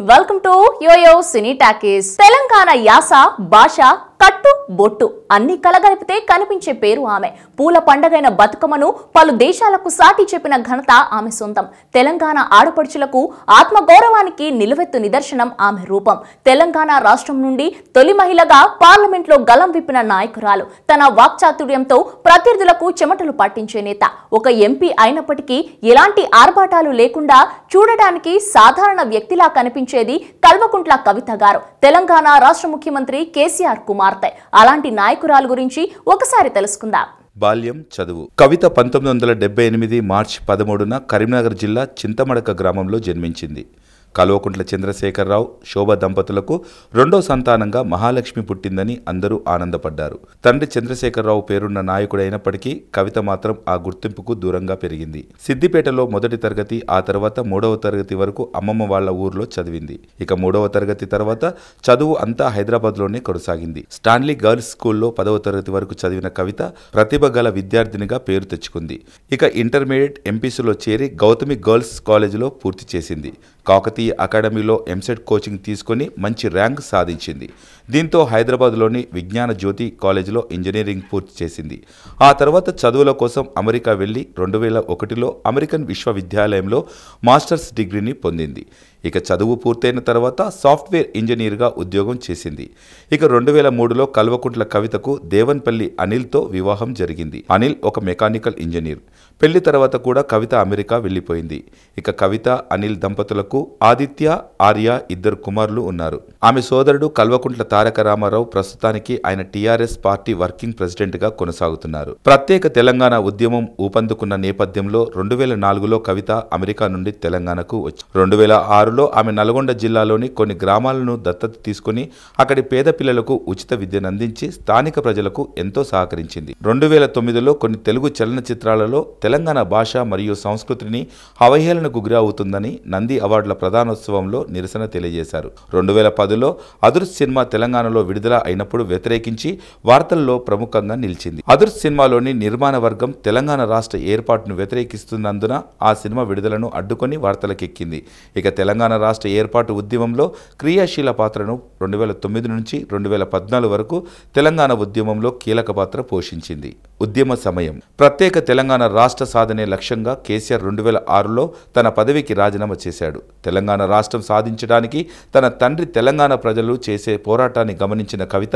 Welcome to yoyo cine talkies. Telangana యాస, భాష, కట్టు, బొట్టు అన్ని కలగలిపితే కనిపించే పేరు ఆమె. పూల పండగైన బతుకమ్మను పలు దేశాలకు సాటి చెప్పిన ఘనత ఆమె సొంతం. తెలంగాణ ఆడపడుచులకు ఆత్మగౌరవానికి నిలువెత్తు నిదర్శనం ఆమె రూపం. తెలంగాణ రాష్ట్రం నుండి తొలి మహిళగా పార్లమెంట్లో గలం విప్పిన నాయకురాలు. తన వాక్చాతుర్యంతో ప్రత్యర్థులకు చెమటలు పట్టించే నేత. ఒక ఎంపీ అయినప్పటికీ ఎలాంటి ఆర్భాటాలు లేకుండా చూడడానికి సాధారణ వ్యక్తిలా కనిపించేది కల్వకుంట్ల కవిత గారు. తెలంగాణ రాష్ట్ర ముఖ్యమంత్రి కేసీఆర్ కుమార్తె. అలాంటి నాయకురాలు గురించి ఒకసారి తెలుసుకుందాం. బాల్యం, చదువు. కవిత 1978 మార్చి 13న కరీంనగర్ జిల్లా చింతమడక గ్రామంలో జన్మించింది. కల్వకుంట్ల చంద్రశేఖరరావు, శోభ దంపతులకు రెండో సంతానంగా మహాలక్ష్మి పుట్టిందని అందరూ ఆనందపడ్డారు. తండ్రి చంద్రశేఖరరావు పేరున్న నాయకుడైనప్పటికీ కవిత మాత్రం ఆ గుర్తింపుకు దూరంగా పెరిగింది. సిద్దిపేటలో మొదటి తరగతి, ఆ తర్వాత 3వ తరగతి వరకు అమ్మమ్మ వాళ్ల ఊర్లో చదివింది. ఇక 3వ తరగతి తర్వాత చదువు అంతా హైదరాబాద్లోనే కొనసాగింది. స్టాన్లీ గర్ల్స్ స్కూల్లో 10వ తరగతి వరకు చదివిన కవిత ప్రతిభ గల విద్యార్థినిగా పేరు తెచ్చుకుంది. ఇక ఇంటర్మీడియట్ ఎంపీసీలో చేరి గౌతమి గర్ల్స్ కాలేజీలో పూర్తి చేసింది. కాకతీయ అకాడమీలో ఎంసెట్ కోచింగ్ తీసుకుని మంచి ర్యాంక్ సాధించింది. దీంతో హైదరాబాద్లోని విజ్ఞాన జ్యోతి కాలేజీలో ఇంజనీరింగ్ పూర్తి చేసింది. ఆ తర్వాత చదువుల కోసం అమెరికా వెళ్లి 2001లో అమెరికన్ విశ్వవిద్యాలయంలో మాస్టర్స్ డిగ్రీని పొందింది. ఇక చదువు పూర్తయిన తర్వాత సాఫ్ట్వేర్ ఇంజనీర్గా ఉద్యోగం చేసింది. ఇక 2003లో కల్వకుంట్ల కవితకు దేవన్పల్లి అనిల్తో వివాహం జరిగింది. అనిల్ ఒక మెకానికల్ ఇంజనీర్. పెళ్లి తర్వాత కూడా కవిత అమెరికా వెళ్లిపోయింది. ఇక కవిత, అనిల్ దంపతులకు ఆదిత్య, ఆర్య ఇద్దరు కుమారులు ఉన్నారు. ఆమె సోదరుడు కల్వకుంట్ల తారక రామారావు ప్రస్తుతానికి ఆయన టీఆర్ఎస్ పార్టీ వర్కింగ్ ప్రెసిడెంట్ గా కొనసాగుతున్నారు. ప్రత్యేక తెలంగాణ ఉద్యమం ఊపందుకున్న నేపథ్యంలో 2004లో కవిత అమెరికా నుండి తెలంగాణకు వచ్చి 2006లో ఆమె నల్గొండ జిల్లాలోని కొన్ని గ్రామాలను దత్తత తీసుకుని అక్కడి పేద పిల్లలకు ఉచిత విద్యను అందించి స్థానిక ప్రజలకు ఎంతో సహకరించింది. 2009లో కొన్ని తెలుగు చలనచిత్రాలలో తెలంగాణ భాష మరియు సంస్కృతిని అవహేళనకు గురి అవుతుందని నంది అవార్డుల ప్రధానోత్సవంలో నిరసన తెలియజేశారు. 2010లో అదుర్స్ సినిమా తెలంగాణలో విడుదల అయినప్పుడు వ్యతిరేకించి వార్తల్లో ప్రముఖంగా నిలిచింది. అదుర్స్ సినిమాలోని నిర్మాణ వర్గం తెలంగాణ రాష్ట్ర ఏర్పాటును వ్యతిరేకిస్తున్నందున ఆ సినిమా విడుదలను అడ్డుకొని వార్తలకెక్కింది. ఇక తెలంగాణ రాష్ట్ర ఏర్పాటు ఉద్యమంలో క్రియాశీల పాత్రను 2009 నుంచి 2014 వరకు తెలంగాణ ఉద్యమంలో కీలక పాత్ర పోషించింది. ఉద్యమ సమయం. ప్రత్యేక తెలంగాణ రాష్ట్ర సాధనే లక్ష్యంగా కేసీఆర్ 2006లో తన పదవికి రాజీనామా చేశాడు. తెలంగాణ రాష్ట్రం సాధించడానికి తన తండ్రి తెలంగాణ ప్రజలు చేసే పోరాటాన్ని గమనించిన కవిత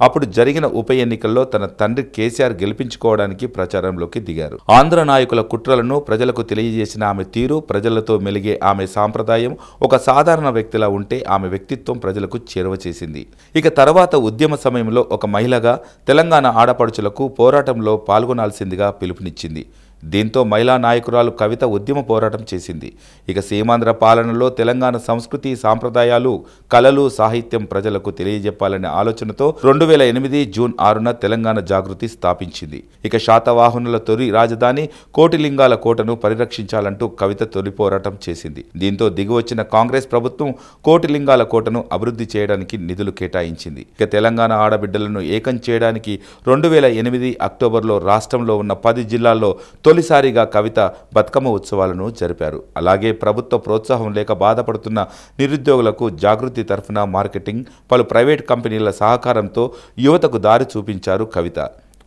అప్పుడు జరిగిన ఉప ఎన్నికల్లో తన తండ్రి కేసీఆర్ గెలిపించుకోవడానికి ప్రచారంలోకి దిగారు. ఆంధ్ర నాయకుల కుట్రలను ప్రజలకు తెలియజేసిన ఆమె తీరు, ప్రజలతో మెలిగే ఆమె సాంప్రదాయం ఒక సాధారణ వ్యక్తిలా ఉంటే ఆమె వ్యక్తిత్వం ప్రజలకు చేరువ చేసింది. ఇక తర్వాత ఉద్యమ సమయంలో ఒక మహిళగా తెలంగాణ ఆడపడుచులకు పోరాటంలో పాల్గొనాల్సిందిగా పిలుపునిచ్చింది. దీంతో మహిళా నాయకురాలు కవిత ఉద్యమ పోరాటం చేసింది. ఇక సీమాంధ్ర పాలనలో తెలంగాణ సంస్కృతి, సాంప్రదాయాలు, కళలు, సాహిత్యం ప్రజలకు తెలియజెప్పాలనే ఆలోచనతో 2008 జూన్ 6న తెలంగాణ జాగృతి స్థాపించింది. ఇక శాతవాహనుల తొలి రాజధాని కోటిలింగాల కోటను పరిరక్షించాలంటూ కవిత తొలి పోరాటం చేసింది. దీంతో దిగివచ్చిన కాంగ్రెస్ ప్రభుత్వం కోటిలింగాల కోటను అభివృద్ధి చేయడానికి నిధులు కేటాయించింది. ఇక తెలంగాణ ఆడబిడ్డలను ఏకం చేయడానికి 2008 అక్టోబర్లో రాష్ట్రంలో ఉన్న 10 జిల్లాల్లో తొలిసారిగా కవిత బతుకమ్మ ఉత్సవాలను జరిపారు. అలాగే ప్రభుత్వ ప్రోత్సాహం లేక బాధపడుతున్న నిరుద్యోగులకు జాగృతి తరఫున మార్కెటింగ్, పలు ప్రైవేట్ కంపెనీల సహకారంతో యువతకు దారి చూపించారు కవిత.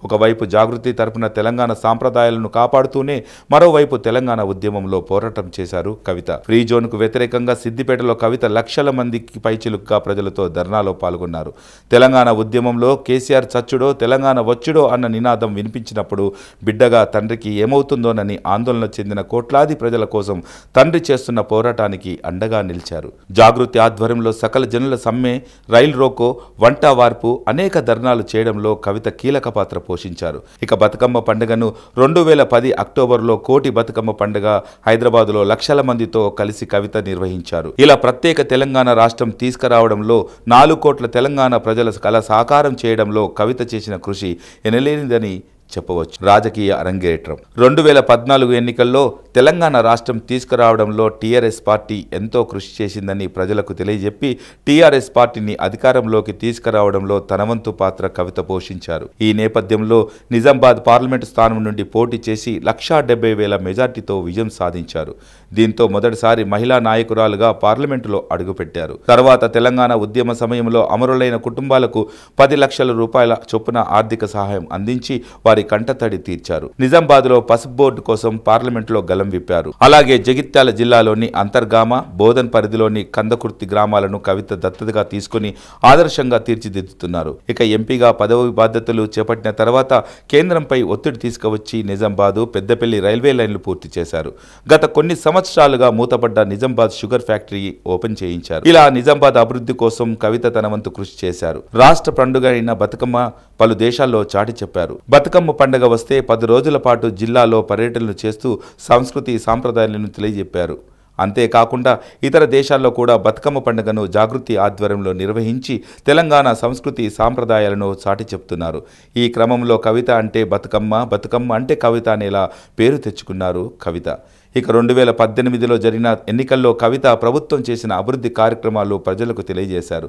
ఒకవైపు జాగృతి తరపున తెలంగాణ సాంప్రదాయాలను కాపాడుతూనే మరోవైపు తెలంగాణ ఉద్యమంలో పోరాటం చేశారు కవిత. ఫ్రీ జోన్కు వ్యతిరేకంగా సిద్దిపేటలో కవిత లక్షల మందికి పైచిలుగ్గా ప్రజలతో ధర్నాలో పాల్గొన్నారు. తెలంగాణ ఉద్యమంలో కేసీఆర్ చచ్చుడో తెలంగాణ వచ్చుడో అన్న నినాదం వినిపించినప్పుడు బిడ్డగా తండ్రికి ఏమవుతుందోనని ఆందోళన చెందిన కోట్లాది ప్రజల కోసం తండ్రి చేస్తున్న పోరాటానికి అండగా నిలిచారు. జాగృతి ఆధ్వర్యంలో సకల జనుల సమ్మె, రైలు రోకో, వంట వార్పు అనేక ధర్నాలు చేయడంలో కవిత కీలక పాత్ర పోషించారు. ఇక బతుకమ్మ పండుగను 2010 అక్టోబర్లో కోటి బతుకమ్మ పండుగ హైదరాబాద్లో లక్షల మందితో కలిసి కవిత నిర్వహించారు. ఇలా ప్రత్యేక తెలంగాణ రాష్ట్రం తీసుకురావడంలో 4 కోట్ల తెలంగాణ ప్రజల కళ సాకారం చేయడంలో కవిత చేసిన కృషి ఎనలేనిదని చెప్పవచ్చు. రాజకీయ అరంగేట్రం. 2014 ఎన్నికల్లో తెలంగాణ రాష్ట్రం తీసుకురావడంలో టీఆర్ఎస్ పార్టీ ఎంతో కృషి చేసిందని ప్రజలకు తెలియజెప్పి టీఆర్ఎస్ పార్టీని అధికారంలోకి తీసుకురావడంలో తన వంతు పాత్ర కవిత పోషించారు. ఈ నేపథ్యంలో నిజామాబాద్ పార్లమెంటు స్థానం నుండి పోటీ చేసి 1,70,000 మెజార్టీతో విజయం సాధించారు. దీంతో మొదటిసారి మహిళా నాయకురాలుగా పార్లమెంటులో అడుగుపెట్టారు. తర్వాత తెలంగాణ ఉద్యమ సమయంలో అమరులైన కుటుంబాలకు 10 లక్షల రూపాయల చొప్పున ఆర్థిక సహాయం అందించి వారి కంటతడి తీర్చారు. నిజామాబాద్లో పసుపు బోర్డు కోసం పార్లమెంటులో గలం విప్పారు. అలాగే జగిత్యాల జిల్లాలోని అంతర్గామ, బోధన్ పరిధిలోని కందకుర్తి గ్రామాలను కవిత దత్తతగా తీసుకుని ఆదర్శంగా తీర్చిదిద్దుతున్నారు. ఇక ఎంపీగా పదవి బాధ్యతలు చేపట్టిన తర్వాత కేంద్రంపై ఒత్తిడి తీసుకువచ్చి నిజామాబాద్, పెద్దపల్లి రైల్వే లైన్లు పూర్తి చేశారు. గత కొన్ని సంవత్సరాలుగా మూతపడ్డ నిజామాబాద్ షుగర్ ఫ్యాక్టరీ ఓపెన్ చేయించారు. ఇలా నిజామాబాద్ అభివృద్ధి కోసం కవిత తన వంతు కృషి చేశారు. రాష్ట్ర పండుగ అయిన బతుకమ్మ పలు దేశాల్లో చాటి చెప్పారు. బతుకమ్మ పండుగ వస్తే 10 రోజుల పాటు జిల్లాలో పర్యటనలు చేస్తూ సంస్కృతి సాంప్రదాయాలను తెలియజెప్పారు. అంతేకాకుండా ఇతర దేశాల్లో కూడా బతుకమ్మ పండుగను జాగృతి ఆధ్వర్యంలో నిర్వహించి తెలంగాణ సంస్కృతి సాంప్రదాయాలను చాటి చెప్తున్నారు. ఈ క్రమంలో కవిత అంటే బతుకమ్మ, బతుకమ్మ అంటే కవిత అనేలా పేరు తెచ్చుకున్నారు కవిత. ఇక 2018లో జరిగిన ఎన్నికల్లో కవిత ప్రభుత్వం చేసిన అభివృద్ధి కార్యక్రమాలు ప్రజలకు తెలియజేశారు.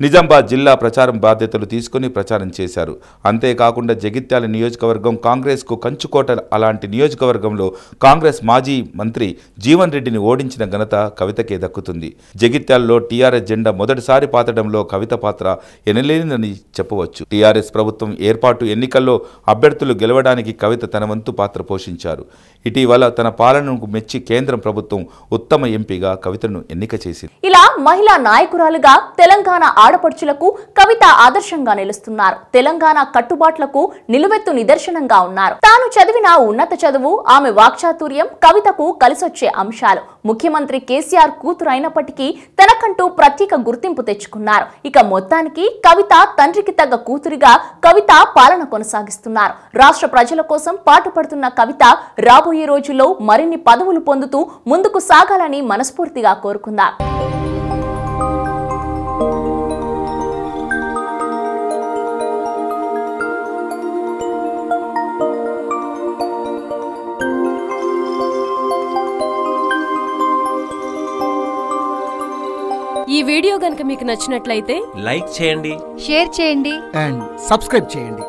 నిజామాబాద్ జిల్లా ప్రచారం బాధ్యతలు తీసుకుని ప్రచారం చేశారు. అంతేకాకుండా జగిత్యాల నియోజకవర్గం కాంగ్రెస్కు కంచుకోట. అలాంటి నియోజకవర్గంలో కాంగ్రెస్ మాజీ మంత్రి జీవన్ రెడ్డిని ఓడించిన ఘనత కవితకే దక్కుతుంది. జగిత్యాలలో టీఆర్ఎస్ జెండా మొదటిసారి పాతడంలో కవిత పాత్ర ఎనలేనిదని చెప్పవచ్చు. టీఆర్ఎస్ ప్రభుత్వం ఏర్పాటు ఎన్నికల్లో అభ్యర్థులు గెలవడానికి కవిత తన వంతు పాత్ర పోషించారు. ఇటీవల తన పాలనకు మెచ్చి కేంద్రం ప్రభుత్వం ఉత్తమ ఎంపీగా కవితను ఎన్నిక చేసింది. ఇలా మహిళా నాయకురాలుగా తెలంగాణ ఆడపడుచులకు కవిత ఆదర్శంగా నిలుస్తున్నారు. తెలంగాణ కట్టుబాట్లకు నిలువెత్తు నిదర్శనంగా ఉన్నారు. తాను చదివిన ఉన్నత చదువు, ఆమె వాక్చాతుర్యం కవితకు కలిసొచ్చే అంశాలు. ముఖ్యమంత్రి కేసీఆర్ కూతురు అయినప్పటికీ తనకంటూ ప్రత్యేక గుర్తింపు తెచ్చుకున్నారు. ఇక మొత్తానికి కవిత తండ్రికి తగ్గ కూతురిగా కవిత పాలన కొనసాగిస్తున్నారు. రాష్ట్ర ప్రజల కోసం పాటుపడుతున్న కవిత రాబోయే రోజుల్లో మరిన్ని పదవులు పొందుతూ ముందుకు సాగాలని మనస్ఫూర్తిగా కోరుకుందాం. ఈ వీడియో గనుక మీకు నచ్చినట్లయితే లైక్ చేయండి, షేర్ చేయండి అండ్ సబ్స్క్రైబ్ చేయండి.